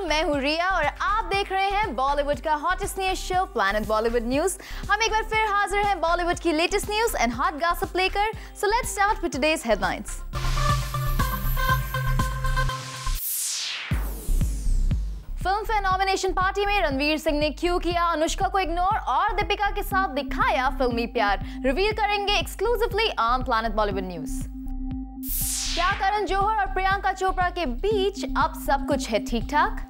Welcome, मैं हूँ रिया और आप देख रहे हैं बॉलीवुड का hottest news show planet Bollywood news. हम एक बार फिर हाजिर हैं बॉलीवुड की latest news and hot gossip लेकर। So let's start with today's headlines. Filmfare nomination party में रणवीर सिंह ने क्यों किया अनुष्का को इग्नोर और दीपिका के साथ दिखाया फिल्मी प्यार, रिवील करेंगे exclusively on planet Bollywood news. क्या करण जौहर और प्रियंका चोपड़ा के बीच अब सब कुछ है ठीक ठाक?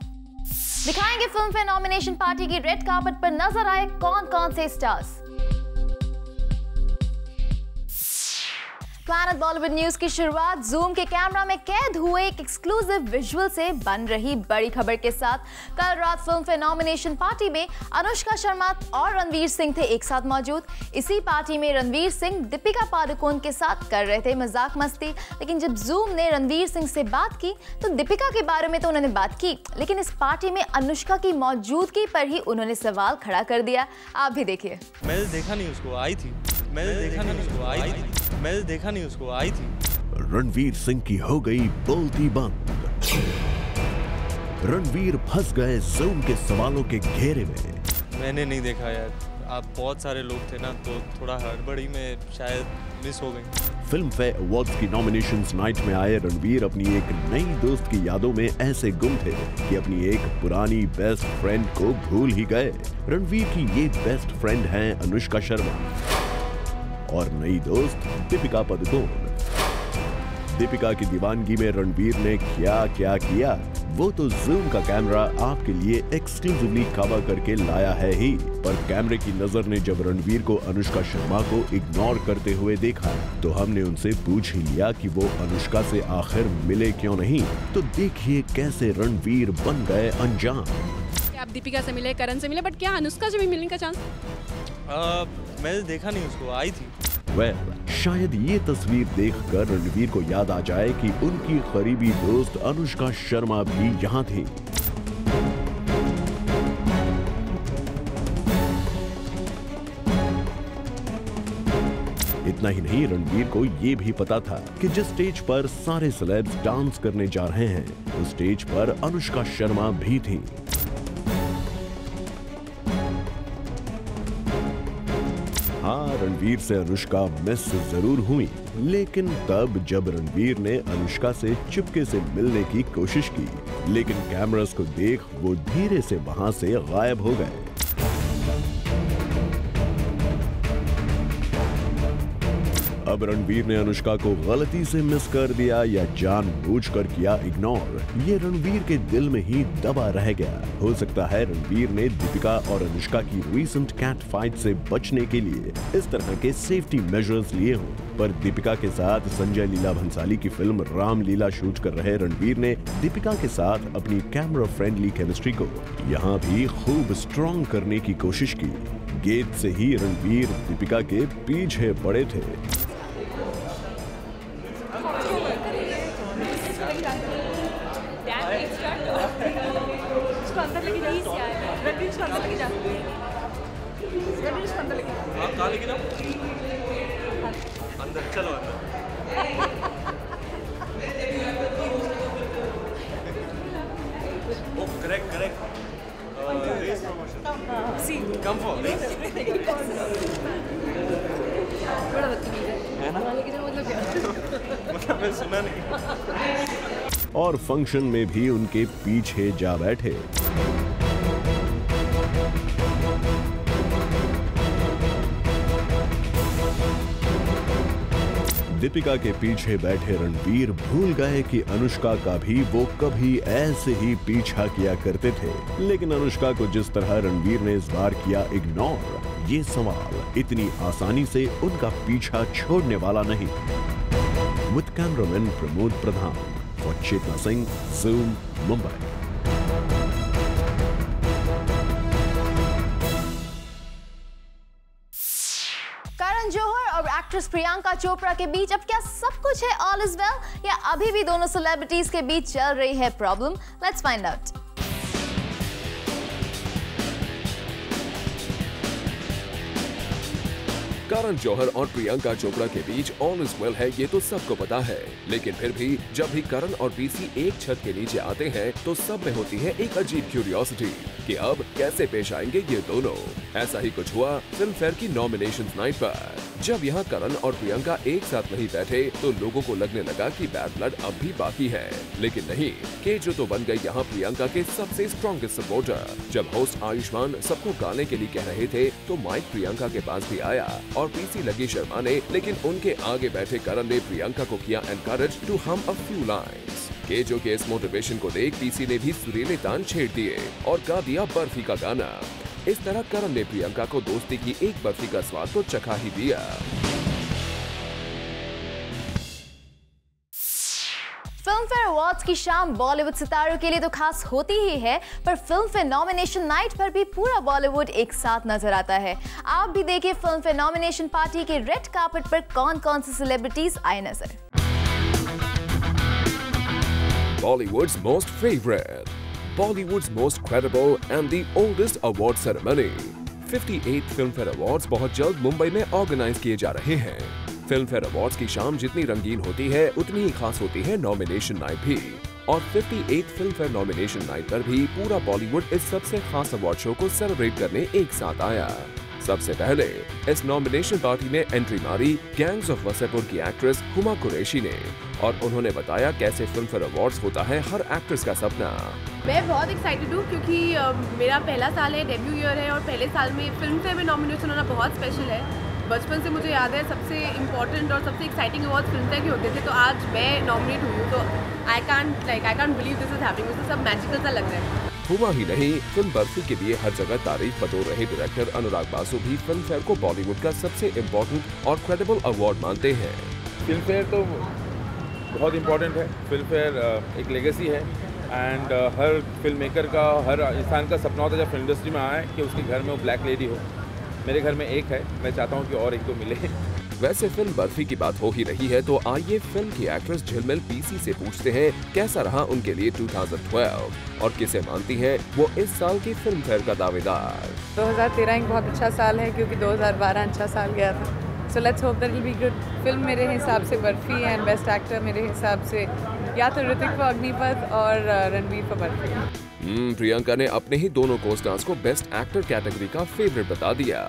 दिखाएंगे फिल्म फेयर नॉमिनेशन पार्टी की रेड कार्पेट पर नजर आए कौन कौन से स्टार्स। प्लैनेट बॉलीवुड न्यूज की शुरुआत जूम के कैमरा में कैद हुए एक एक्सक्लूसिव विजुअल से बन रही बड़ी खबर के साथ। कल रात फिल्म फेयर नॉमिनेशन पार्टी में अनुष्का शर्मा और रणवीर सिंह थे एक साथ मौजूद। इसी पार्टी में रणवीर सिंह दीपिका पादुकोण के साथ कर रहे थे मजाक मस्ती, लेकिन जब जूम ने रणवीर सिंह से बात की तो दीपिका के बारे में तो उन्होंने बात की, लेकिन इस पार्टी में अनुष्का की मौजूदगी पर ही उन्होंने सवाल खड़ा कर दिया। आप भी देखिए। मैंने देखा नहीं उसको, आई थी। मैंने देखा नहीं उसको, आई थी। मैंने देखा नहीं उसको, आई थी। रणवीर सिंह की हो गई बोलती बंद। रणवीर फंस गए जूम के सवालों के घेरे में। मैंने नहीं देखा यार, आप बहुत सारे लोग थे ना तो थोड़ा हड़बड़ी में शायद मिस हो गई। फिल्म फेयर अवार्ड्स की नॉमिनेशंस नाइट में आए रणवीर अपनी एक नई दोस्त की यादों में ऐसे गुम थे कि अपनी एक पुरानी बेस्ट फ्रेंड को भूल ही गए। रणवीर की ये बेस्ट फ्रेंड हैं अनुष्का शर्मा और नई दोस्त दीपिका पादुकोण। दीपिका की दीवानगी में रणवीर ने क्या क्या किया वो तो जूम का कैमरा आपके लिए एक्सक्लूसिवली कवर करके लाया है ही। पर कैमरे की नजर ने जब रणवीर को अनुष्का शर्मा को इग्नोर करते हुए देखा तो हमने उनसे पूछ ही लिया कि वो अनुष्का से आखिर मिले क्यों नहीं। तो देखिए कैसे रणवीर बन गए अनजान। आप दीपिका से मिले, करण से मिले, बट क्या अनुष्का से भी मिलने का चांस? मैंने देखा नहीं उसको, आई थी। शायद ये तस्वीर देखकर रणवीर को याद आ जाए कि उनकी करीबी दोस्त अनुष्का शर्मा भी यहाँ थी। इतना ही नहीं, रणवीर को ये भी पता था कि जिस स्टेज पर सारे सेलेब्स डांस करने जा रहे हैं उस स्टेज पर अनुष्का शर्मा भी थी। हाँ, रणवीर से अनुष्का मिस जरूर हुई, लेकिन तब जब रणवीर ने अनुष्का से चुपके से मिलने की कोशिश की, लेकिन कैमरास को देख वो धीरे से वहां से गायब हो गए। अब रणवीर ने अनुष्का को गलती से मिस कर दिया या जानबूझकर किया इग्नोर, ये रणवीर के दिल में ही दबा रह गया। हो सकता है रणवीर ने दीपिका और अनुष्का की रीसेंट कैट फाइट से बचने के लिए इस तरह के सेफ्टी मेजर्स लिए हों। पर दीपिका के साथ संजय लीला भंसाली की फिल्म रामलीला शूट कर रहे रणवीर ने दीपिका के साथ अपनी कैमरा फ्रेंडली केमिस्ट्री को यहाँ भी खूब स्ट्रॉन्ग करने की कोशिश की। गेट से ही रणवीर दीपिका के पीछे पड़े थे। अंदर चलो, अंदर। Oh, correct. Race promotion. See, come for race. बड़ा बदतमीज है ना? मतलब मैं सुना नहीं। और फंक्शन में भी उनके पीछे जा बैठे। दीपिका के पीछे बैठे रणवीर भूल गए कि अनुष्का का भी वो कभी ऐसे ही पीछा किया करते थे। लेकिन अनुष्का को जिस तरह रणवीर ने इस बार किया इग्नोर, ये सवाल इतनी आसानी से उनका पीछा छोड़ने वाला नहीं। With cameraman Pramod Pradhan for Chetna Singh, zoom, Mumbai. Karan Johar और एक्ट्रेस प्रियंका चोपड़ा के बीच अब क्या सब कुछ है ऑल इज वेल, या अभी भी दोनों सेलिब्रिटीज के बीच चल रही है problem? Let's find out. Karan Johar और प्रियंका चोपड़ा के बीच ऑल इज वेल है ये तो सबको पता है, लेकिन फिर भी जब भी करण और पीसी एक छत के नीचे आते हैं तो सब में होती है एक अजीब क्यूरियोसिटी कि अब कैसे पेश आएंगे ये दोनों। ऐसा ही कुछ हुआ फिल्म फेयर की नॉमिनेशंस नाइट पर। जब यहाँ करण और प्रियंका एक साथ नहीं बैठे तो लोगों को लगने लगा कि बैड ब्लड अब भी बाकी है, लेकिन नहीं, केजो तो बन गई यहाँ प्रियंका के सबसे स्ट्रॉन्गेस्ट सपोर्टर। जब होस्ट आयुष्मान सबको गाने के लिए कह रहे थे तो माइक प्रियंका के पास भी आया और पीसी लगी शर्माने, लेकिन उनके आगे बैठे करण ने प्रियंका को किया एनकरेज टू हम अ फ्यू लाइन्स। केजो के इस मोटिवेशन को देख पीसी ने भी सुरीले तान छेड़ दिए और गा दिया बर्फी का गाना। इस तरह करण ने प्रियंका को दोस्ती की एक बर्फी का स्वाद तो चखा ही दिया। फिल्म फेयर अवार्ड्स की शाम बॉलीवुड सितारों के लिए तो खास होती ही है, पर फिल्म फेयर नॉमिनेशन नाइट पर भी पूरा बॉलीवुड एक साथ नजर आता है। आप भी देखिए फिल्म फेयर नॉमिनेशन पार्टी के रेड कार्पेट पर कौन-कौन से सेलिब्रिटीज आए नजर। Bollywood's most favorite, Bollywood's most credible and the oldest award ceremony. 58 Filmfare Awards बहुत जल्द मुंबई में ऑर्गेनाइज किए जा रहे हैं। फिल्मफेयर अवार्ड्स की शाम जितनी रंगीन होती है उतनी ही खास होती है नॉमिनेशन नाइट भी। और 58 फिल्मफेयर नॉमिनेशन नाइट पर भी पूरा बॉलीवुड इस सबसे खास अवार्ड शो को सेलिब्रेट करने एक साथ आया। सबसे पहले इस नॉमिनेशन पार्टी में एंट्री मारी गैंग्स ऑफ वसेपुर की एक्ट्रेस हुमा कुरैशी ने, और उन्होंने बताया कैसे फिल्मफेयर अवार्ड्स होता है हर एक्ट्रेस का सपना। मैं बहुत एक्साइटेड हूँ क्योंकि मेरा पहला साल है, डेब्यू ईयर है, और पहले साल में फिल्म फेयर में नॉमिनेशन होना बहुत स्पेशल है। बचपन से मुझे याद है सबसे इम्पोर्टेंट और सबसे एक्साइटिंग अवार्ड्स फिल्म फेयर के होते थे, तो आज मैं नॉमिनेट हुई हूँ तो I can't believe this is happening. मुझे सब मैजिकल सा लग रहा है। हुआ ही नहीं, फिल्म बर्फी के लिए हर जगह तारीफ बटोर रहे डायरेक्टर अनुराग बासु भी फिल्म फेयर को बॉलीवुड का सबसे इम्पोर्टेंट और क्रेडिबल अवार्ड मानते हैं। फिल्म फेयर तो बहुत इम्पोर्टेंट है। फिल्म फेयर एक लेगेसी है एंड हर फिल्म मेकर का, हर इंसान का सपना होता है जब फिल्म इंडस्ट्री में आए कि उसके घर में वो ब्लैक लेडी हो। मेरे घर में एक है, मैं चाहता हूँ कि और एक तो मिले। वैसे फिल्म बर्फी की बात हो ही रही है तो आइए फिल्म की एक्ट्रेस झिलमिल पीसी से पूछते हैं कैसा रहा उनके लिए 2012 और किसे मानती हैं वो इस साल की फिल्म फेयर का दावेदार। 2013 एक बहुत अच्छा साल है क्योंकि 2012 अच्छा साल गया था। So let's hope that will be good. Film मेरे हिसाब से बर्फी एंड बेस्ट एक्टर मेरे हिसाब से या तो ऋतिक फॉर अग्निपथ और रणवीर फॉर बर्फी। प्रियंका ने अपने ही दोनों को-स्टार्स को बेस्ट एक्टर कैटेगरी का फेवरेट बता दिया।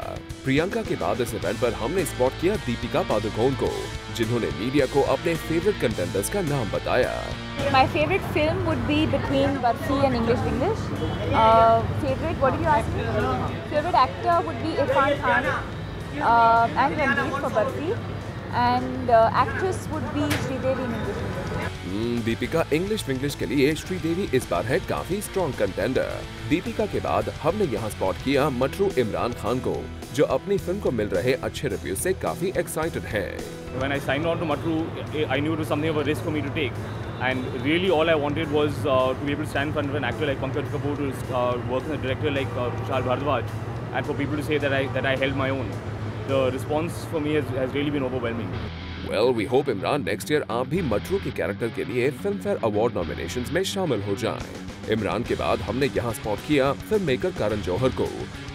प्रियंका के बाद इस इवेंट पर हमने स्पॉट किया दीपिका पादुकोण को, जिन्होंने मीडिया को अपने फेवरेट कंटेंडर्स का नाम बताया। My favorite film would be between Barfi and English English. Favorite, what did you ask me? Favorite actor would be Irfan Khan and Ranveer for Barfi, and actress would be Sridevi in English English. Deepika English Vinglish के लिए श्रीदेवी इस बार है काफी strong contender. Deepika के बाद हमने यहाँ spot किया मटरू इमरान खान को, जो अपनी फिल्म को मिल रहे अच्छे रिव्यू से काफी एक्साइटेड हैं। When I signed on to Matru, I knew it was something of a risk for me to take, and really all I wanted was to be able to stand in front of an actor like Pankaj Kapoor, to work with a director like Tushar Bharadwaj, and for people to say that I held my own. The response for me has really been overwhelming. Well, we hope Imran next year आप भी मटरू के character के लिए film fair award nominations में शामिल हो जाएं। इमरान के बाद हमने यहाँ स्पॉट किया फिल्म मेकर करण जौहर को,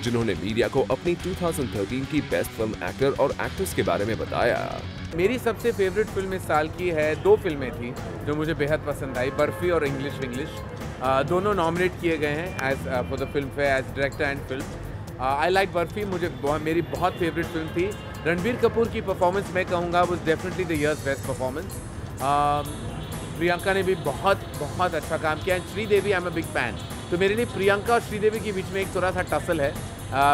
जिन्होंने मीडिया को अपनी 2013 की बेस्ट फिल्म एक्टर और एक्ट्रेस के बारे में बताया। मेरी सबसे फेवरेट फिल्म इस साल की है, दो फिल्में थी जो मुझे बेहद पसंद आई, बर्फी और इंग्लिश विंग्लिश। दोनों नॉमिनेट किए गए हैं as for the Filmfare as director and film. I like Barfi, मेरी बहुत फेवरेट फिल्म थी। रणबीर कपूर की परफॉर्मेंस मैं कहूँगा was definitely the years best performance. Priyanka ने भी बहुत बहुत अच्छा काम किया and Sridevi I am a big fan. तो मेरे लिए प्रियंका और श्रीदेवी के बीच में एक थोड़ा सा टसल है,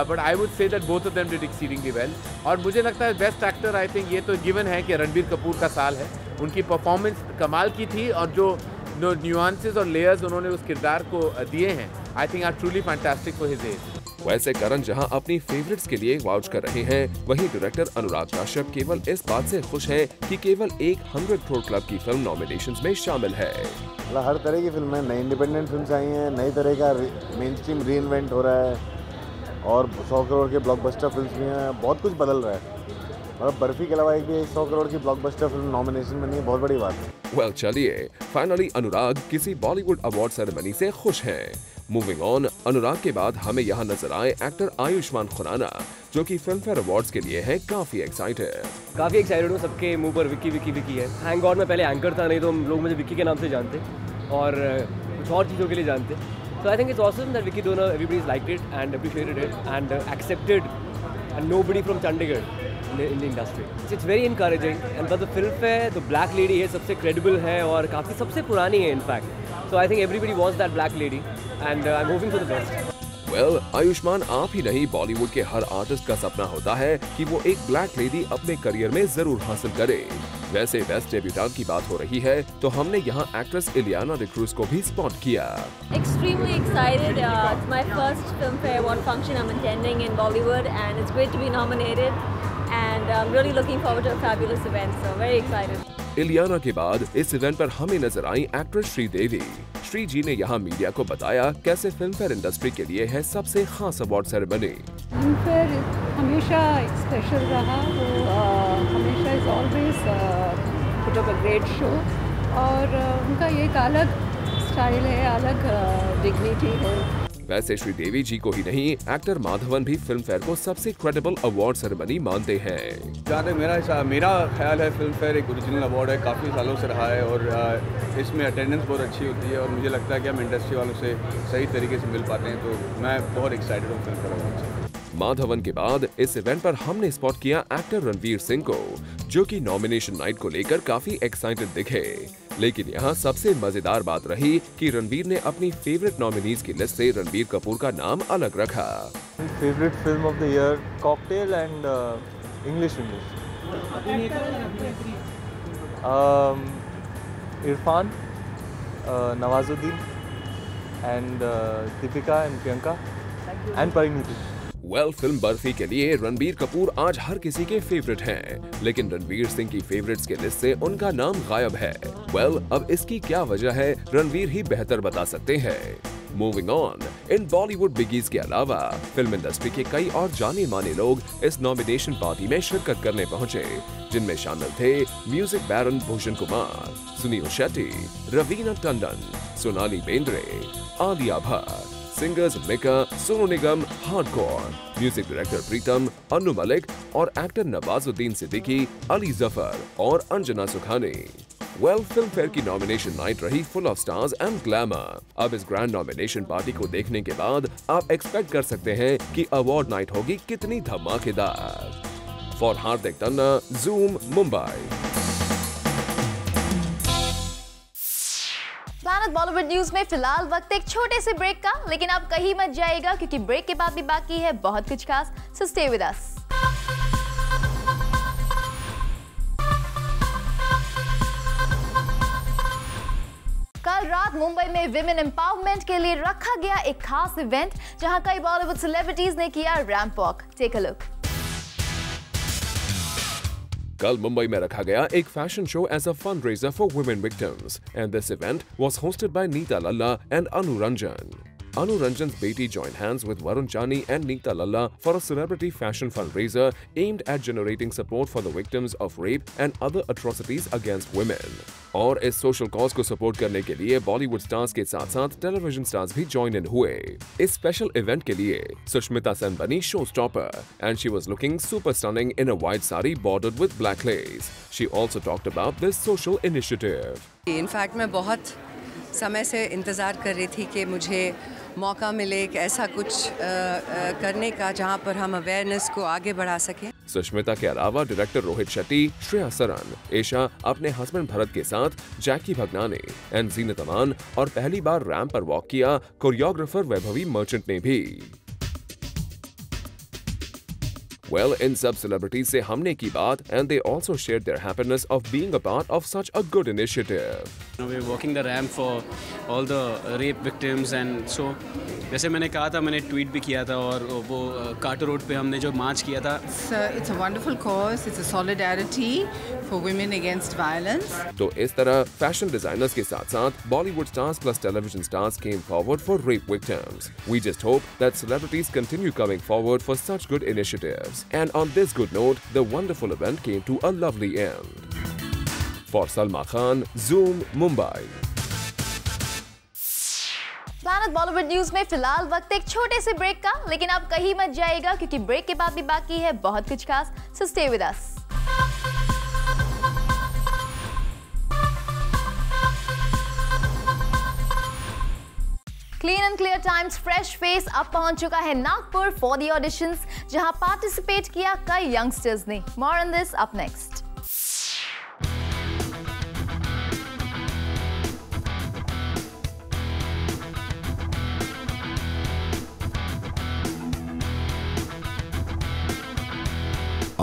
but I would say that both of them did exceedingly well. और मुझे लगता है बेस्ट एक्टर आई थिंक ये तो गिवन है कि रणबीर कपूर का साल है। उनकी परफॉर्मेंस कमाल की थी और जो न्यूआंसेस और लेयर्स उन्होंने उस किरदार को दिए हैं I think are truly fantastic for his age. वैसे करण जहां अपनी फेवरेट्स के लिए वाउच कर रहे हैं, वहीं डायरेक्टर अनुराग कश्यप केवल इस बात से खुश है कि केवल एक 100 करोड़ क्लब की फिल्म नॉमिनेशंस में शामिल है। मतलब हर तरह की फिल्में, नई इंडिपेंडेंट फिल्म्स आई हैं, नई तरह का मेन स्ट्रीम रीइन्वेंट हो रहा है और 100 करोड़ के ब्लॉकबस्टर फिल्म्स भी हैं, बहुत कुछ बदल रहा है। मतलब बर्फी के अलावा एक भी 100 करोड़ की ब्लॉकबस्टर फिल्म नॉमिनेशन में नहीं है, बहुत बड़ी बात है। वेल चलिए, फाइनली अनुराग किसी बॉलीवुड अवार्ड सेरेमनी से खुश हैं। मूविंग ऑन, अनुराग के बाद हमें यहाँ नजर आए एक्टर आयुष्मान खुराना, जो कि फिल्म फेयर अवार्ड्स के लिए हैं काफी एक्साइटेड। काफ़ी एक्साइटेड हूँ, सबके मुंह पर विक्की विक्की विक्की है। थैंक गॉड मैं पहले एंकर था, नहीं तो लोग मुझे विक्की के नाम से जानते और कुछ और चीज़ों के लिए जानते। So I think it's awesome that Vicky Donor, everybody's liked it and appreciated it and accepted and nobody from Chandigarh in the industry. It's very encouraging and but the film fair, the black lady है सबसे credible है और काफ़ी सबसे पुरानी है in fact. So I think everybody wants that black lady and I'm hoping for the best. Well, Ayushman आप ही नहीं, बॉलीवुड के हर आर्टिस्ट का सपना होता है कि वो एक ब्लैक लेडी अपने करियर में जरूर हासिल करे। वैसे बेस्ट डेब्यूटेंट की बात हो रही है तो हमने यहाँ एक्ट्रेस इलियाना डिक्रूज को भी स्पॉट किया। Extremely excited. It's my first Filmfare Award function I'm attending in Bollywood and it's great to be nominated and I'm really looking forward to a fabulous event, so very excited. Ileana के बाद इस event पर हमें नजर आई actress Sridevi. Shri जी ने यहाँ media को बताया कैसे फिल्म फेयर इंडस्ट्री के लिए है सबसे खास अवार्ड सेरेमनी। फिल्म फेयर हमेशा एक स्पेशल रहा, वो हमेशा is always put up a great show और उनका ये एक अलग स्टाइल है, अलग डिग्निटी है। वैसे श्रीदेवी जी को ही नहीं, एक्टर माधवन भी फिल्म फेयर को सबसे क्रेडिबल अवार्ड सेरेमनी मानते हैं। जहाँ मेरा ख्याल है फिल्म फेयर एक ओरिजिनल अवार्ड है, काफ़ी सालों से रहा है और इसमें अटेंडेंस बहुत अच्छी होती है और मुझे लगता है कि हम इंडस्ट्री वालों से सही तरीके से मिल पाते हैं, तो मैं बहुत एक्साइटेड हूँ फिल्म फेयर अवार्ड से। माधवन के बाद इस इवेंट पर हमने स्पॉट किया एक्टर रणवीर सिंह को, जो कि नॉमिनेशन नाइट को लेकर काफी एक्साइटेड दिखे। लेकिन यहाँ सबसे मजेदार बात रही कि रणवीर ने अपनी फेवरेट नॉमिनीज की लिस्ट से रणबीर कपूर का नाम अलग रखा। Favourite film of the year cocktail and English Irfan, Nawazuddin and Deepika and Priyanka and Parineeti. Well, film barfi के लिए रणबीर कपूर आज हर किसी के फेवरेट हैं, लेकिन रणवीर सिंह की फेवरेट्स के लिस्ट से उनका नाम गायब है। वेल, अब इसकी क्या वजह है रणवीर ही बेहतर बता सकते हैं। मूविंग ऑन, इन बॉलीवुड बिगीज के अलावा फिल्म इंडस्ट्री के कई और जाने माने लोग इस नॉमिनेशन पार्टी में शिरकत करने पहुंचे, जिनमें शामिल थे म्यूजिक बैरन Bhushan Kumar, Sunil Shetty, Raveena Tandon, Sonali Bendre, Alia Bhatt, singers Mika, Sonu Nigam, hardcore, music director प्रीतम, अनु मलिक और एक्टर नवाजुद्दीन सिद्दीकी, अली जफर और Anjana Sukhani. Well, film fair की नॉमिनेशन नाइट रही full of stars and glamour. अब इस ग्रैंड नॉमिनेशन पार्टी को देखने के बाद आप एक्सपेक्ट कर सकते हैं कि अवार्ड नाइट होगी कितनी धमाकेदार। For Hardik Tanna, zoom, Mumbai. Planet Bollywood news में फिलहाल वक्त एक छोटे से ब्रेक का, लेकिन आप कहीं मत जाइएगा क्योंकि ब्रेक के बाद भी बाकी है बहुत कुछ खास, सो स्टे विद अस। कल रात मुंबई में विमेन एम्पावरमेंट के लिए रखा गया एक खास इवेंट, जहां कई बॉलीवुड सेलिब्रिटीज ने किया ramp walk. Take a look. कल मुंबई में रखा गया एक fashion show as a fundraiser for women victims and this event was hosted by Neeta Lulla and Anu Ranjan. Anu Ranjan's Beti joined hands with Varun Chani and Neeta Lalla for a celebrity fashion fundraiser aimed at generating support for the victims of rape and other atrocities against women. और इस social cause को support करने के लिए Bollywood stars के साथ साथ television stars भी ज्वाइन इन हुए। इस स्पेशल इवेंट के लिए सुष्मिता सेन बनी show stopper and she was looking super stunning in a white sari bordered with black lace. She also talked about this social initiative. In fact मैं बहुत समय से इंतज़ार कर रही थी कि मुझे मौका मिले एक ऐसा कुछ करने का जहां पर हम अवेयरनेस को आगे बढ़ा सकें। सुष्मिता के अलावा डायरेक्टर रोहित शेट्टी, श्रेया सरन, एशा अपने हस्बैंड भरत के साथ, जैकी भगनाने एंड जीनत अमान और पहली बार रैंप पर वॉक किया कोरियोग्राफर वैभवी मर्चेंट ने भी। Well, इन सब सेलिब्रिटीज से हमने की बात and they also shared their happiness of being a part of such a good initiative. We're walking the ramp for all the rape victims and so जैसे मैंने कहा था, मैंने ट्वीट भी किया था और वो कार्टर रोड पे हमने जो मार्च किया था। It's a wonderful cause. It's a solidarity for women against violence. तो इस तरह फैशन डिजाइनर्स के साथ साथ Bollywood stars plus television stars came forward for rape victims. We just hope that celebrities continue coming forward for such good initiatives. And on this good note, the wonderful event came to a lovely end. For Salma Khan, Zoom, Mumbai. Planet Bollywood news में फिलहाल वक्त एक छोटे से break का, लेकिन आप कहीं मत जाइएगा क्योंकि ब्रेक के बाद भी बाकी है बहुत कुछ खास, so stay with us. Clean and clear times fresh face अब पहुंच चुका है नागपुर फॉर द ऑडिशंस, जहां पार्टिसिपेट किया कई यंगस्टर्स ने। More on this up next.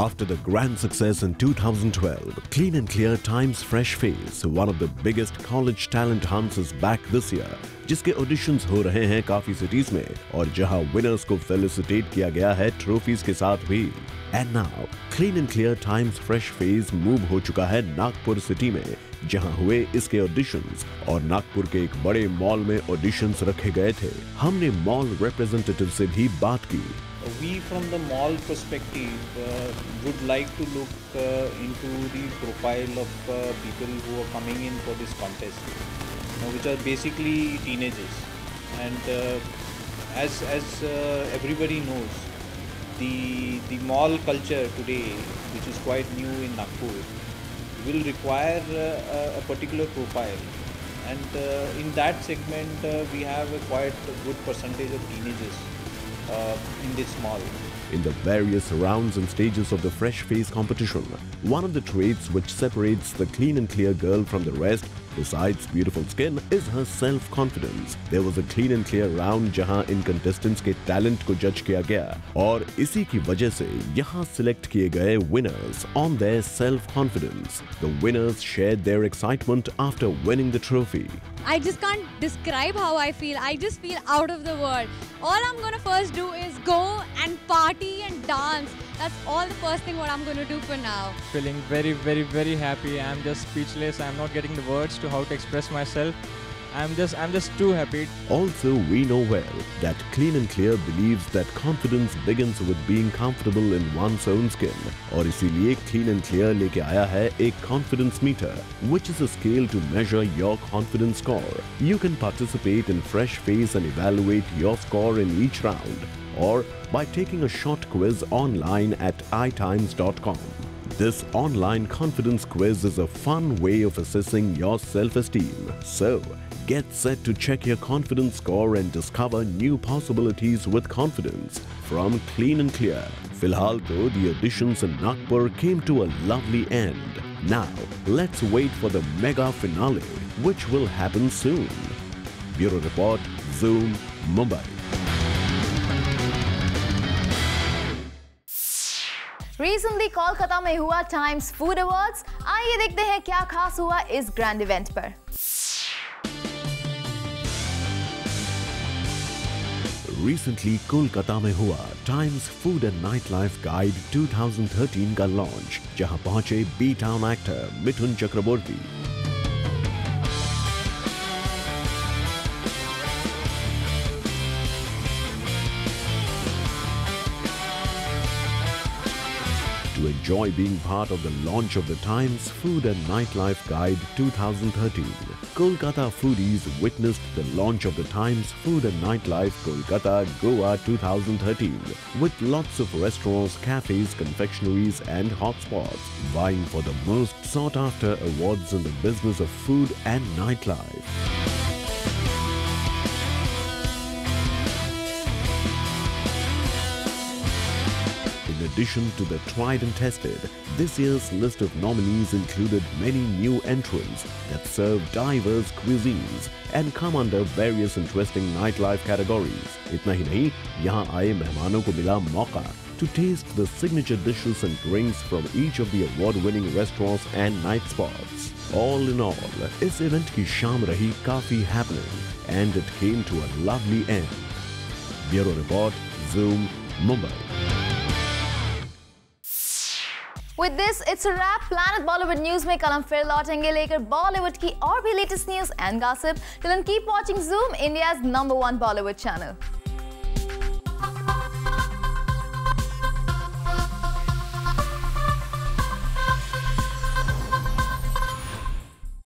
After the grand success in 2012, Clean and Clear Times Fresh Face, one of the biggest college talent hunts, is back this year, जिसके auditions हो रहे हैं काफी cities में और जहां विनर्स को फेलिसिटेट किया गया है ट्रॉफीज के साथ भी। And now clean and clear times fresh face move हो चुका है नागपुर सिटी में, जहां हुए इसके ऑडिशंस और नागपुर के एक बड़े मॉल में ऑडिशंस रखे गए थे। हमने मॉल रिप्रेजेंटेटिव से भी बात की। We from the mall perspective would like to look into the profile of people who are coming in for this contest, which are basically teenagers, and as everybody knows, the mall culture today, which is quite new in Nagpur, will require a particular profile, and in that segment we have a quite good percentage of teenagers in this mall. In the various rounds and stages of the Fresh Face competition, one of the traits which separates the clean and clear girl from the rest, besides beautiful skin, is her self-confidence. There was a clean and clear round जहां इन contestants के talent को judge किया गया और इसी की वजह से यहाँ select किए गए winners on their self-confidence. The winners shared their excitement after winning the trophy. I just can't describe how I feel. I just feel out of the world. All I'm gonna first do is go and party and dance. That's all the first thing what I'm gonna do for now. Feeling very, very, very happy. I'm just speechless. I'm not getting the words to how to express myself. I'm just too happy. Also, we know well that Clean and Clear believes that confidence begins with being comfortable in one's own skin. और इसीलिए Clean and Clear लेके आया है एक confidence meter, which is a scale to measure your confidence score. You can participate in Fresh Face and evaluate your score in each round, or by taking a short quiz online at itimes.com. This online confidence quiz is a fun way of assessing your self-esteem. So, get set to check your confidence score and discover new possibilities with confidence from Clean and Clear. Filhal though, the auditions in Nagpur came to a lovely end. Now, let's wait for the mega finale, which will happen soon. Bureau Report, Zoom, Mumbai. Recently Kolkata में हुआ Times food awards. आइए देखते हैं क्या खास हुआ इस grand event पर। Recently कोलकाता में हुआ Times food and night life guide 2013 का लॉन्च, जहां पहुंचे B town actor Mithun Chakraborty. To enjoy being part of the launch of the Times Food and Nightlife Guide 2013, Kolkata foodies witnessed the launch of the Times Food and Nightlife Kolkata Goa 2013 with lots of restaurants, cafes, confectionaries and hotspots vying for the most sought-after awards in the business of food and nightlife. In addition to the tried and tested, this year's list of nominees included many new entrants that serve diverse cuisines and come under various interesting nightlife categories. इतना ही नहीं, यहाँ आए मेहमानों को मिला मौका to taste the signature dishes and drinks from each of the award-winning restaurants and night spots. All in all, इस event की शाम रही काफी happening and it came to a lovely end. Bureau Report, Zoom, Mumbai. With this, it's a wrap. Planet Bollywood News में कल हम फिर लौटेंगे लेकर बॉलीवुड की और भी latest news and gossip. Till then, keep watching Zoom, India's #1 Bollywood channel.